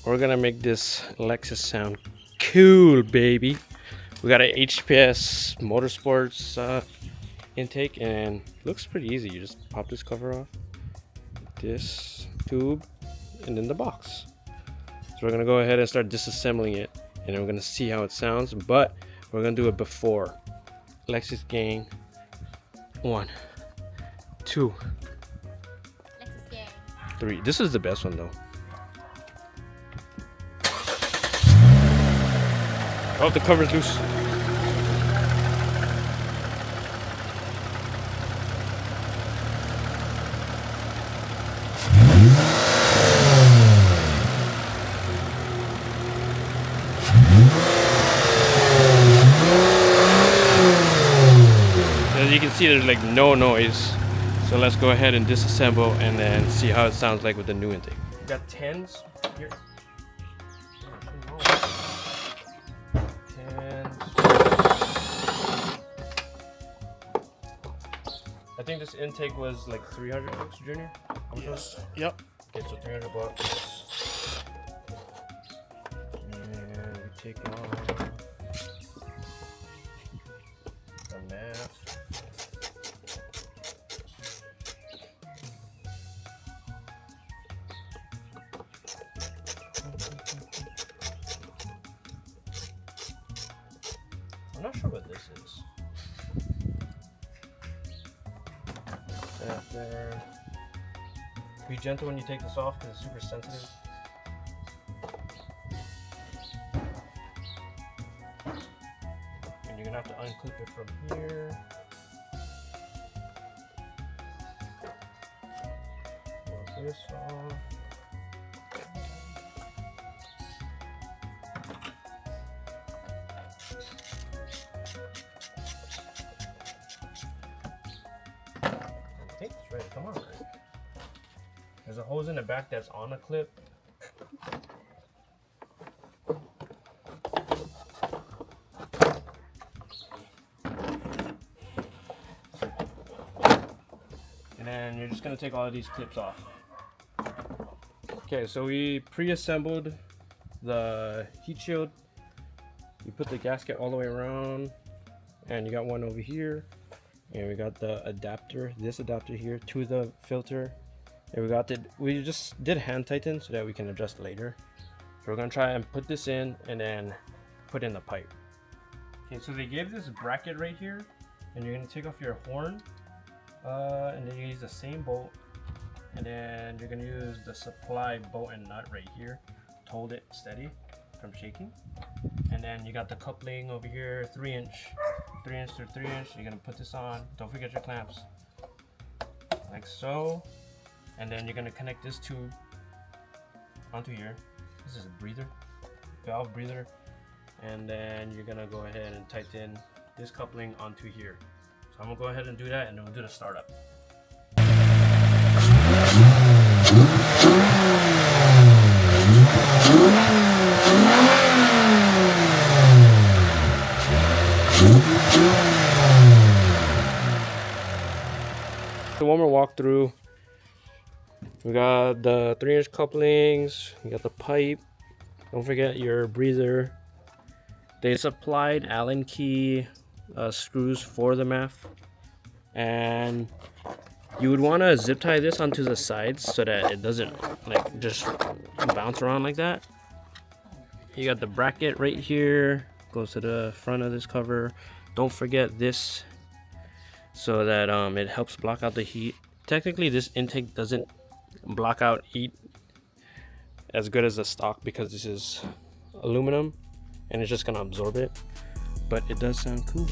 we're gonna make this Lexus sound cool, baby. We got an HPS Motorsports intake, and it looks pretty easy. You just pop this cover off, this tube, and then the box. So we're gonna go ahead and start disassembling it, and then we're gonna see how it sounds, but we're gonna do it before. Lexus gang, 1, 2, Lexus gang. 3. This is the best one though. Oh, the cover's loose. As you can see, there's like no noise. So let's go ahead and disassemble and then see how it sounds like with the new intake. We got 10s here. 10s. I think this intake was like $300, Junior? How much was it? Yep. Okay, so $300. And we take off the mask. I'm not sure what this is. That there. Be gentle when you take this off because it's super sensitive. And you're gonna have to unclip it from here. Pull this off. I think it's ready. Come on, right? There's a hose in the back that's on a clip. And then you're just gonna take all of these clips off. Okay, so we pre-assembled the heat shield. You put the gasket all the way around, and you got one over here. And we got the adapter, this adapter here to the filter. And we just did hand tighten so that we can adjust later. So we're gonna try and put this in and then put in the pipe. Okay, so they gave this bracket right here, and you're gonna take off your horn, and then you use the same bolt, and then you're gonna use the supply bolt and nut right here to hold it steady from shaking. And then you got the coupling over here, 3-inch to 3-inch. You're gonna put this on. Don't forget your clamps, like so. And then you're gonna connect this tube onto here. This is a breather, valve breather. And then you're gonna go ahead and tighten this coupling onto here. So I'm gonna go ahead and do that, and then we'll do the startup. So one more walkthrough. We got the 3-inch couplings, you got the pipe, don't forget your breather. They supplied Allen key screws for the MAF, and you would want to zip tie this onto the sides so that it doesn't like just bounce around like that. You got the bracket right here, goes to the front of this cover. Don't forget this so that it helps block out the heat. Technically this intake doesn't block out heat as good as the stock because this is aluminum and it's just gonna absorb it, but it does sound cool.